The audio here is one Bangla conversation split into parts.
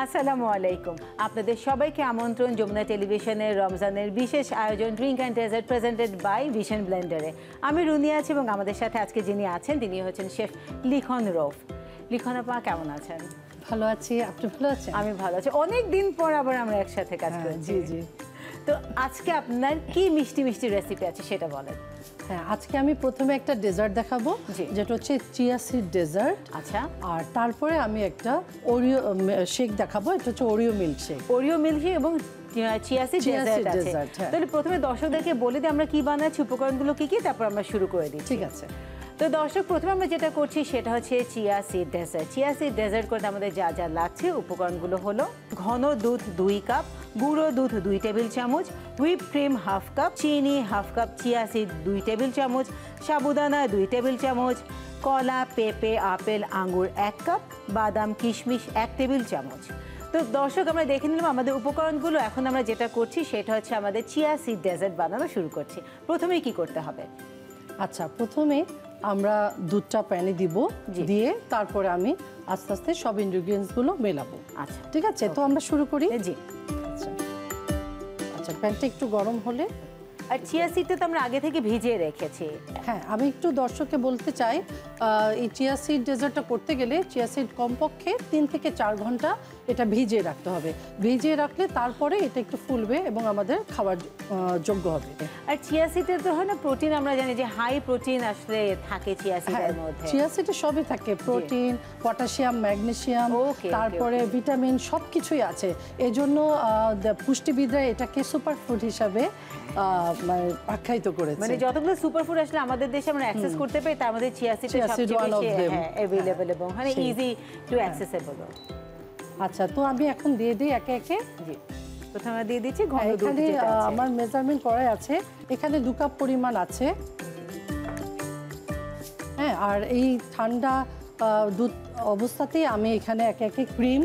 আসসালামু আলাইকুম। আপনাদের সবাইকে আমন্ত্রণ যমুনা টেলিভিশনের রমজানের বিশেষ আয়োজন drink and dessert presented by Vision ব্লেন্ডারে। আমি রুনি আছি এবং আমাদের সাথে আজকে যিনি আছেন তিনি হচ্ছেন শেফ লিখন রৌফ। লিখন আপা কেমন আছেন? ভালো আছি, আপনি ভালো আছেন? আমি ভালো আছি। অনেক দিন পর আবার আমরা একসাথে কাজ করছি। জি জি। তো আজকে আপনার কি মিষ্টি মিষ্টি রেসিপি আছে সেটা বলেন। হ্যাঁ, আজকে আমি প্রথমে একটা ডেজার্ট দেখাবো যেটা হচ্ছে চিয়া সিড ডেজার্ট। আচ্ছা। আর তারপরে আমি একটা ওরিও শেক দেখাবো, এটা হচ্ছে Oreo milk shake. Oreo milk shake এবং চিয়া সিড ডেজার্ট আছে। তাহলে প্রথমে দর্শকদেরকে বলে দিই আমরা কি বানাচ্ছি, উপকরণগুলো কি কি, তারপর আমরা শুরু করে দিই। ঠিক আছে। তো দর্শক প্রথমে আমরা যেটা করছি সেটা হচ্ছে chia seed dessert. Chia seed dessert করতে আমাদের যা যা লাগছে উপকরণগুলো হলো ঘন দুধ 2 কাপ, গুঁড়ো দুধ 2 টেবিল চামচ, হুইপ ক্রিম 1/2 কাপ, চিনি 1/2 কাপ, চিয়া সিড 2 টেবিল চামচ, সাবুদানা 2 টেবিল চামচ, কলা, পেঁপে, আপেল, আঙ্গুর 1 কাপ, বাদাম, কিশমিশ 1 টেবিল চামচ। তো দর্শক আমরা দেখে নিলাম আমাদের উপকরণগুলো। এখন আমরা যেটা করছি সেটা হচ্ছে আমাদের চিয়া সিড ডেজার্ট বানানো শুরু করছি। প্রথমেই কি করতে হবে? আচ্ছা, প্রথমে আমরা দুধটা প্যানে দিব, দিয়ে তারপরে আমি আস্তে আস্তে সব ইনগ্রিডিয়েন্টসগুলো মেলাবো। আচ্ছা ঠিক আছে, তো আমরা শুরু করি। জি। আচ্ছা, প্যানটা একটু গরম হলে। আর চিয়া সিডটা তো আমরা আগে থেকে ভিজিয়ে রেখেছি। হ্যাঁ, আমি একটু দর্শককে বলতে চাই, এই চিয়া সিড ডেজার্টটা করতে গেলে চিয়া সিড কমপক্ষে 3 থেকে 4 ঘন্টা এটা ভিজিয়ে রাখতে হবে। ভিজিয়ে রাখলে তারপরে এটা একটু ফুলবে এবং আমাদের খাওয়ার যোগ্য হবে। আর চিয়া সিডে তো হয় না প্রোটিন, আমরা জানি যে হাই প্রোটিন আসলে থাকে চিয়া সিডের মধ্যে। চিয়া সিডে সবই থাকে, প্রোটিন, পটাশিয়াম, ম্যাগনেসিয়াম, তারপরে ভিটামিন সবকিছুই আছে। এজন্য পুষ্টিবিদরা এটাকে সুপারফুড হিসাবে মানে আখ্যায়িত করেছে। মানে যতগুলো সুপারফুড আসলে আমাদের দেশে আমরা অ্যাক্সেস করতে পারি তার মধ্যে চিয়া সিড সবচেয়ে বেশি অ্যাভেলেবল এবং মানে ইজি টু অ্যাক্সেসেবল। আচ্ছা, তো আমি এখন দিয়ে দিই একে একে। জি, প্রথমে দিয়ে দিচ্ছি ঘন দুধ। এখানে আমার মেজারমেন্ট করা আছে, এখানে 2 কাপ পরিমাণ আছে। হ্যাঁ, আর এই ঠান্ডা দুধ অবস্থাতেই আমি এখানে একে একে ক্রিম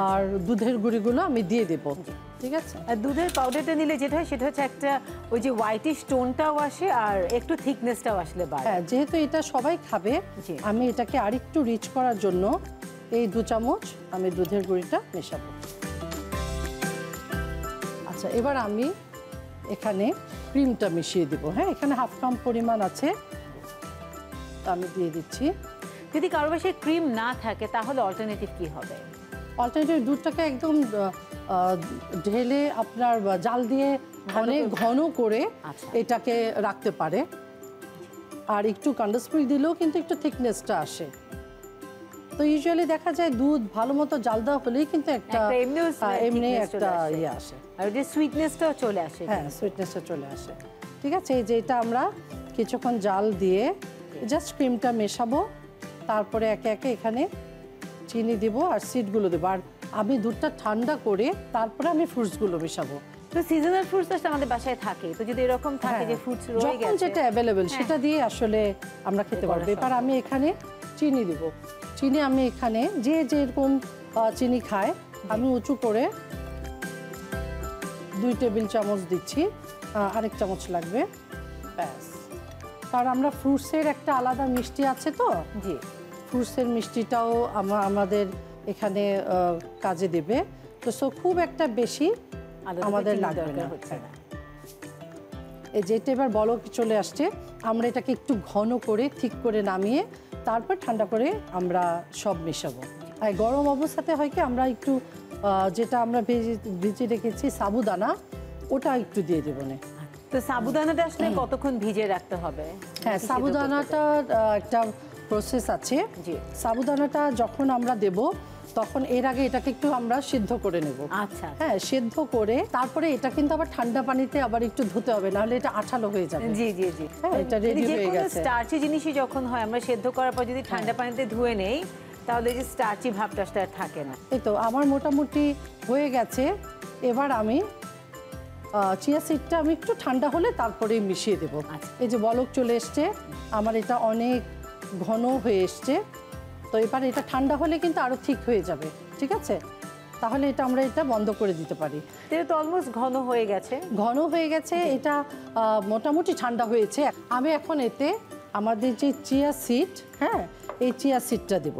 আর দুধের গুঁড়িগুলো আমি দিয়ে দেব। ঠিক আছে। আর দুধের পাউডারটা নিলে যেটা হয় সেটা হচ্ছে একটা ওই যে হোয়াইটিশ টোনটাও আসে আর একটু থিকনেসটাও আসলে বাড়ে। হ্যাঁ, যেহেতু এটা সবাই খাবে আমি এটাকে আরেকটু রিচ করার জন্য এই 2 চামচ আমি দুধের গুঁড়িটা মেশাবো। আচ্ছা, এবার আমি এখানে ক্রিমটা মিশিয়ে দেবো। হ্যাঁ, এখানে 1/2 কাপ পরিমাণ আছে, আমি দিয়ে দিচ্ছি। যদি কারো বাসায় ক্রিম না থাকে তাহলে অল্টারনেটিভ কি হবে? অল্টারনেটিভ দুধটাকে একদম ঢেলে আপনার জাল দিয়ে অনেক ঘন করে এটাকে রাখতে পারে। আর একটু কন্ডেন্স মিল্ক দিলেও কিন্তু একটু থিকনেসটা আসে। তো ইউজুয়ালি দেখা যায় দুধ ভালো মতো জাল দেওয়া হলেই কিন্তু একটা এমনি একটা ইয়ে আসে, আর যে সুইটনেসটাও চলে আসে। হ্যাঁ, সুইটনেসটা চলে আসে। ঠিক আছে, এই যে এটা আমরা কিছুক্ষণ জাল দিয়ে জাস্ট ক্রিমটা মেশাবো, তারপরে একে একে এখানে চিনি দেবো আর সিডগুলো দেবো। আর আমি দুধটা ঠান্ডা করে তারপরে আমি ফ্রুটসগুলো মেশাবো। তো সিজনাল ফ্রুটস তো আমাদের বাসায় থাকে, তো যদি এরকম থাকে যে ফ্রুটস রয়ে গেছে যেটা অ্যাভেলেবল সেটা দিয়ে আসলে আমরা খেতে পারবো। এবার আমি এখানে চিনি দেবো। চিনি আমি এখানে যে যেরকম চিনি খায় আমি উঁচু করে 2 টেবিল চামচ দিচ্ছি, আরেক চামচ লাগবে ব্যাস। কারণ আমরা ফ্রুটসের একটা আলাদা মিষ্টি আছে, তো জি ফ্রুটসের মিষ্টিটাও আমাদের এখানে কাজে দেবে। তো খুব একটা বেশি আমাদের লাগবে না। এই যেটা এবার বলক চলে আসছে, আমরা এটাকে একটু ঘন করে ঠিক করে নামিয়ে তারপর ঠান্ডা করে আমরা সব মেশাবো। আর গরম অবস্থাতে হয় কি আমরা একটু যেটা আমরা ভিজিয়ে রেখেছি সাবুদানা, ওটা একটু দিয়ে দেবো না। তো সাবুদানাটা আসলে কতক্ষণ ভিজিয়ে রাখতে হবে? হ্যাঁ, সাবুদানাটা একটা প্রসেস আছে। সাবুদানাটা যখন আমরা দেব তখন এর আগে এটাকে একটু আমরা সিদ্ধ করে নেব। আচ্ছা। হ্যাঁ, সিদ্ধ করে তারপরে এটা কিন্তু আবার ঠান্ডা পানিতে আবার একটু ধুতে হবে, নাহলে এটা আঠালো হয়ে যাবে। জি জি জি। হ্যাঁ, এটা রেডি হয়ে গেছে। স্টার্চি জিনিসই যখন হয় আমরা সিদ্ধ করার পর যদি ঠান্ডা পানিতে ধুয়ে নেই তাহলে যে স্টার্চি ভাবটা আর থাকে না। এই তো আমার মোটামুটি হয়ে গেছে। এবার আমি চিয়া সিডটা আমি একটু ঠান্ডা হলে তারপরে মিশিয়ে দেবো। এই যে বলক চলে এসছে, আমার এটা অনেক ঘন হয়ে এসছে। তো এবার এটা ঠান্ডা হলে কিন্তু আরো ঠিক হয়ে যাবে। ঠিক আছে, তাহলে এটা আমরা এটা বন্ধ করে দিতে পারি। এটা তো অলমোস্ট ঘন হয়ে গেছে। ঘন হয়ে গেছে, এটা মোটামুটি ঠান্ডা হয়েছে। আমি এখন এতে আমাদের যে চিয়া সিড, হ্যাঁ, এই চিয়া সিডটা দেব।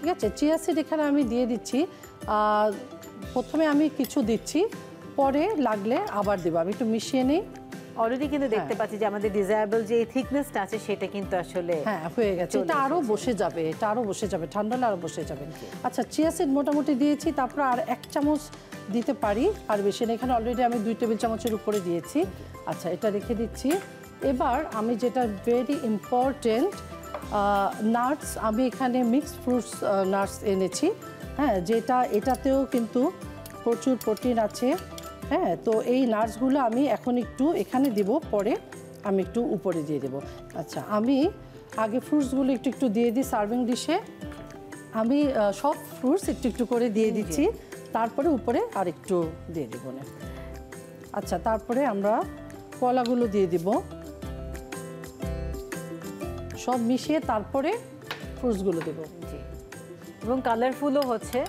ঠিক আছে, চিয়া সিড এখানে আমি দিয়ে দিচ্ছি। প্রথমে আমি কিছু দিচ্ছি, পরে লাগলে আবার দেবো। আমি একটু মিশিয়ে নিই। অলরেডি কিন্তু দেখতে পাচ্ছি যে আমাদের ডিজায়ারেবল যে থিকনেসটা আছে সেটা কিন্তু আসলে হ্যাঁ হয়ে গেছে। এটা আরও বসে যাবে, এটা আরও বসে যাবে, ঠান্ডা হলে আরও বসে যাবে। আচ্ছা, চিয়া সিড মোটামুটি দিয়েছি, তারপর আর 1 চামচ দিতে পারি, আর বেশি না। এখানে অলরেডি আমি 2 টেবিল চামচের উপরে দিয়েছি। আচ্ছা, এটা রেখে দিচ্ছি। এবার আমি যেটা ভেরি ইম্পর্টেন্ট, নাটস, আমি এখানে মিক্সড ফ্রুটস নাটস এনেছি। হ্যাঁ, যেটা এটাতেও কিন্তু প্রচুর প্রোটিন আছে। হ্যাঁ, তো এই নাটসগুলো আমি এখন একটু এখানে দেব, পরে আমি একটু উপরে দিয়ে দেব। আচ্ছা, আমি আগে ফ্রুটসগুলো একটু একটু দিয়ে দিই সার্ভিং ডিশে। আমি সব ফ্রুটস একটু একটু করে দিয়ে দিচ্ছি, তারপরে উপরে আর একটু দিয়ে দেবো না। আচ্ছা, তারপরে আমরা কলাগুলো দিয়ে দিব, সব মিশিয়ে তারপরে ফ্রুটসগুলো দেবো। জি, এবং কালারফুলও হচ্ছে।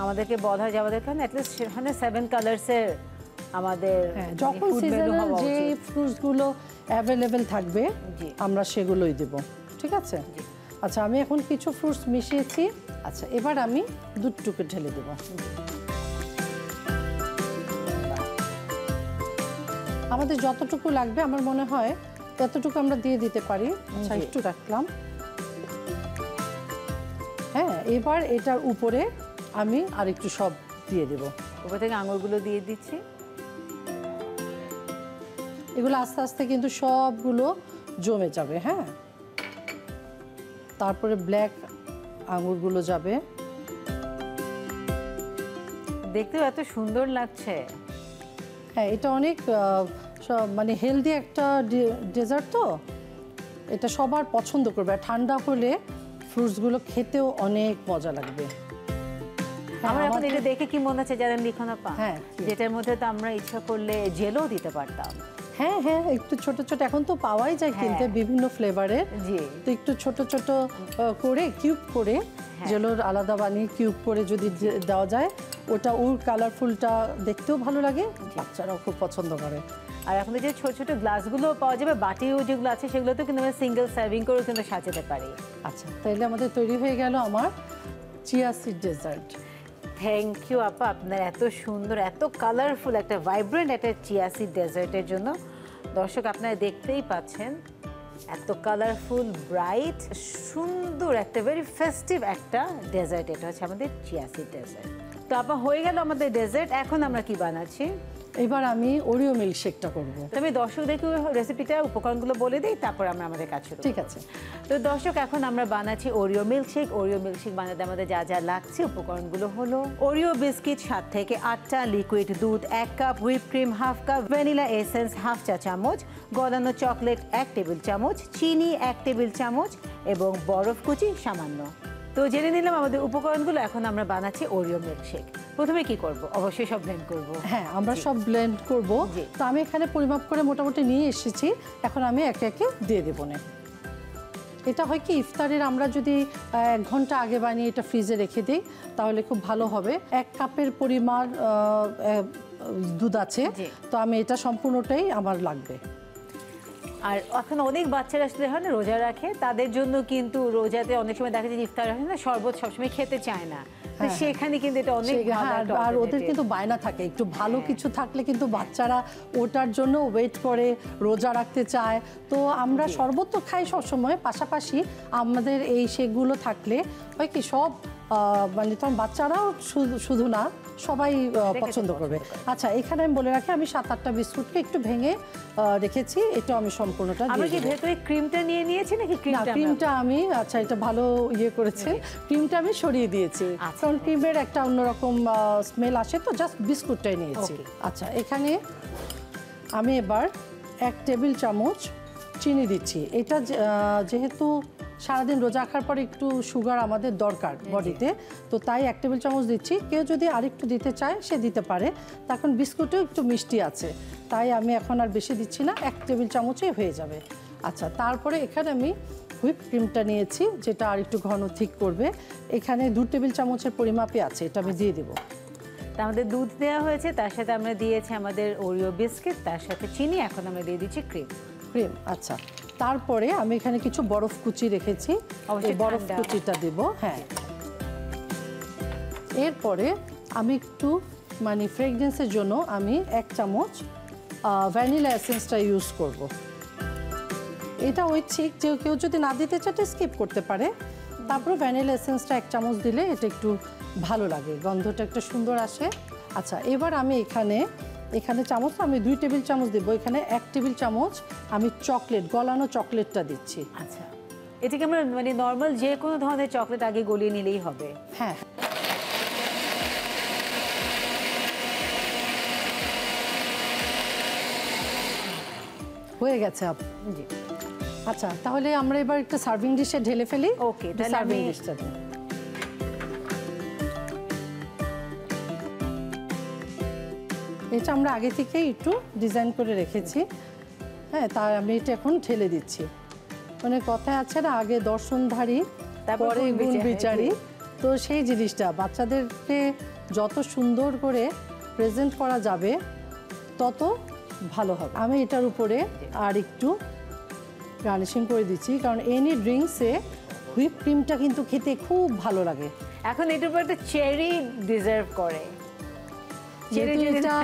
আমাদেরকে বলা হয় যে আমাদের এখানে অ্যাটলিস্ট সেখানে 7 কালার্সের আমাদের যখন সিজনাল যে ফ্রুটসগুলো অ্যাভেলেবেল থাকবে আমরা সেগুলোই দেব। ঠিক আছে। আচ্ছা, আমি এখন কিছু ফ্রুটস মিশিয়েছি। আচ্ছা, এবার আমি দুধটুকু ঢেলে দেব। আমাদের যতটুকু লাগবে আমার মনে হয় ততটুকু আমরা দিয়ে দিতে পারি। আচ্ছা, একটু রাখলাম। হ্যাঁ, এবার এটার উপরে আমি আর একটু সব দিয়ে দেব। উপর থেকে আঙুরগুলো দিয়ে দিচ্ছি। এগুলো আস্তে আস্তে কিন্তু সবগুলো জমে যাবে। হ্যাঁ, তারপরে ব্ল্যাক আঙুরগুলো যাবে। দেখতেও এত সুন্দর লাগছে। হ্যাঁ, এটা অনেক মানে হেলদি একটা ডেজার্ট, তো এটা সবার পছন্দ করবে। আর ঠান্ডা হলে ফ্রুটসগুলো খেতেও অনেক মজা লাগবে। আমার এখন এটা দেখে কি মনে হচ্ছে জানেন লিখন আপা? হ্যাঁ, যেটার মধ্যে তো আমরা ইচ্ছা করলে জেলও দিতে পারতাম। হ্যাঁ হ্যাঁ, একটু ছোট ছোট এখন তো পাওয়াই যায় কিনতে বিভিন্ন ফ্লেভারের। জি, তো একটু ছোট ছোট করে কিউব করে জেলোর আলাদা বানিয়ে কিউব করে যদি দেওয়া যায়, ওটা ওর কালারফুলটা দেখতেও ভালো লাগে, বাচ্চারাও খুব পছন্দ করে। আর এখন যে ছোট ছোট গ্লাসগুলো পাওয়া যাবে, বাটিও যেগুলো আছে সেগুলোতেও কিন্তু আমরা সিঙ্গেল সার্ভিং করেও কিন্তু সাজাতে পারি। আচ্ছা, তাইলে আমাদের তৈরি হয়ে গেল আমার chia seed dessert. Thank you আপা, আপনার এত সুন্দর, এত কালারফুল একটা ভাইব্রেন্ট একটা চিয়া সিড ডেজার্টের জন্য। দর্শক, আপনারা দেখতেই পাচ্ছেন এত কালারফুল, ব্রাইট, সুন্দর একটা ভেরি ফেস্টিভ একটা ডেজার্ট। এটা হচ্ছে আমাদের চিয়া সিড ডেজার্ট। তো আপা, হয়ে গেল আমাদের ডেজার্ট। এখন আমরা কি বানাচ্ছি? এবার আমি ওরিও মিল্কশেকটা করব। আমি দর্শকদেরকে রেসিপিটা, উপকরণগুলো বলে দিই, তারপর আমরা আমাদের কাজ শুরু। ঠিক আছে। তো দর্শক, এখন আমরা বানাচ্ছি ওরিও মিল্কশেক। ওরিও মিল্কশেক বানাতে আমাদের যা যা লাগছে উপকরণগুলো হলো: ওরিও বিস্কিট 7 থেকে 8টা, লিকুইড দুধ 1 cup, whip cream 1/2 cup, vanilla essence 1/2 চা চামচ, গলানো চকলেট 1 টেবিল চামচ, চিনি 1 টেবিল চামচ এবং বরফ কুচি সামান্য। তো জেনে নিলাম আমাদের উপকরণগুলো। এখন আমরা বানাচ্ছি ওরিও মিল্কশেক। প্রথমে কি করব? অবশ্যই সব ব্লেন্ড করব। হ্যাঁ, আমরা সব ব্লেন্ড করব। তো আমি এখানে পরিমাপ করে মোটামুটি নিয়ে এসেছি, এখন আমি একে একে দিয়ে দেবো না। এটা হয় কি, ইফতারের আমরা যদি 1 ঘন্টা আগে বানিয়ে এটা ফ্রিজে রেখে দিই তাহলে খুব ভালো হবে। 1 কাপের পরিমাণ দুধ আছে, তো আমি এটা সম্পূর্ণটাই আমার লাগবে। আর এখন অনেক বাচ্চারা আসলে হয় না, রোজা রাখে, তাদের জন্য কিন্তু রোজাতে অনেক সময় দেখা যায় ইফতার হয় না, শরবত সবসময় খেতে চায় না, সেখানে কিন্তু এটা অনেক ভালো। আর ওদের কিন্তু বায়না থাকে একটু ভালো কিছু থাকলে, কিন্তু বাচ্চারা ওটার জন্য ওয়েট করে, রোজা রাখতে চায়। তো আমরা শরবত তো খাই সবসময়, পাশাপাশি আমাদের এই শেকগুলো থাকলে হয় কি, সব মানে তখন বাচ্চারাও শুধু না, সবাই পছন্দ করবে। আচ্ছা, এখানে আমি বলে রাখি, আমি 7-8টা বিস্কুটকে একটু ভেঙে রেখেছি। এটা আমি সম্পূর্ণটা আমরা কি ভেতরে ক্রিমটা নিয়ে নিয়েছি নাকি? ক্রিমটা আমি, আচ্ছা এটা ভালো ইয়ে করেছে, ক্রিমটা আমি সরিয়ে দিয়েছি, কারণ ক্রিমের একটা অন্যরকম স্মেল আসে, তো জাস্ট বিস্কুটটাই নিয়েছি। আচ্ছা, এখানে আমি এবার 1 টেবিল চামচ চিনি দিচ্ছি। এটা যেহেতু সারাদিন রোজা রাখার পর একটু সুগার আমাদের দরকার বডিতে, তো তাই 1 টেবিল চামচ দিচ্ছি। কেউ যদি আরেকটু দিতে চায় সে দিতে পারে, তখন বিস্কুটেও একটু মিষ্টি আছে, তাই আমি এখন আর বেশি দিচ্ছি না, 1 টেবিল চামচেই হয়ে যাবে। আচ্ছা, তারপরে এখানে আমি হুইপ ক্রিমটা নিয়েছি, যেটা আর একটু ঘন ঠিক করবে। এখানে 2 টেবিল চামচের পরিমাপে আছে, এটা আমি দিয়ে দেবো। আমাদের দুধ দেওয়া হয়েছে, তার সাথে আমরা দিয়েছি আমাদের ওরিও বিস্কিট, তার সাথে চিনি। এখন আমরা দিয়ে দিচ্ছি ক্রিম। আচ্ছা, তারপরে আমি এখানে কিছু বরফ কুচি রেখেছি, এই বরফ কুচিটা দেব। হ্যাঁ, এরপরে আমি একটু মানে ফ্রেগরেন্সের জন্য আমি 1 চামচ ভ্যানিলা এসেন্সটা ইউজ করব। এটা ঐচ্ছিক, যে কেউ যদি না দিতে চায় স্কিপ করতে পারে। তারপর ভ্যানিলা এসেন্সটা 1 চামচ দিলে এটা একটু ভালো লাগে, গন্ধটা একটু সুন্দর আসে। আচ্ছা, এবার আমি এখানে চামচ আমি 2 টেবিল চামচ দেবো। এখানে 1 টেবিল চামচ আমি চকলেট, গলানো চকলেটটা দিচ্ছি। আচ্ছা, এটাকে আমরা মানে নর্মাল যে কোনো ধরনের চকলেট আগে গলিয়ে নিলেই হবে? হ্যাঁ, হয়ে গেছে জি। আচ্ছা, তাহলে আমরা এবার একটা সার্ভিং ডিশে ঢেলে ফেলি। ওকে, তাহলে সার্ভিং আমি ডিশটা দিই। এটা আমরা আগে থেকেই একটু ডিজাইন করে রেখেছি। হ্যাঁ, তাই আমি এটা এখন ঢেলে দিচ্ছি। মানে কথায় আছে না, আগে দর্শনধারী পরে গুণ বিচারী। তো সেই জিনিসটা বাচ্চাদেরকে যত সুন্দর করে প্রেজেন্ট করা যাবে তত ভালো হবে। আমি এটার উপরে আর একটু গার্নিশিং করে দিচ্ছি, কারণ এনি ড্রিঙ্কসে হুইপ ক্রিমটা কিন্তু খেতে খুব ভালো লাগে। এখন এটার উপর একটা চেরি ডিজার্ভ করে। যেহেতু এটা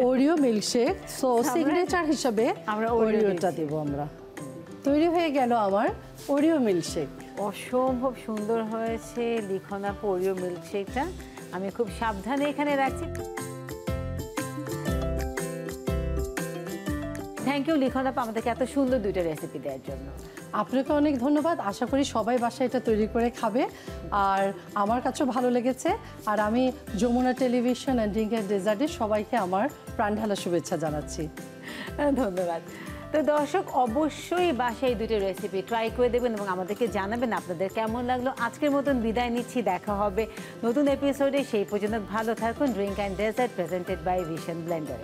ওরিও মিল্কশেক, সো সিগনেচার হিসাবে আমরা ওরিওটা দেবো। আমরা তৈরি হয়ে গেল আমার ওরিও মিল্কশেক। অসম্ভব সুন্দর হয়েছে লিখনা ওরিও মিল্কশেকটা। আমি খুব সাবধানে এখানে রাখছি। থ্যাংক ইউ লিখনা আমাদেরকে এত সুন্দর দুইটা রেসিপি দেওয়ার জন্য। আপনাকে অনেক ধন্যবাদ। আশা করি সবাই বাসায় এটা তৈরি করে খাবে, আর আমার কাছেও ভালো লেগেছে। আর আমি Jamuna television and drink and ডেজার্টে সবাইকে আমার প্রাণঢালা শুভেচ্ছা জানাচ্ছি। ধন্যবাদ। তো দর্শক, অবশ্যই বাসায় এই দুটো রেসিপি ট্রাই করে দেবেন এবং আমাদেরকে জানাবেন আপনাদের কেমন লাগলো। আজকের মতন বিদায় নিচ্ছি, দেখা হবে নতুন এপিসোডে। সেই পর্যন্ত ভালো থাকুন। Drink and dessert presented by Vision Blender.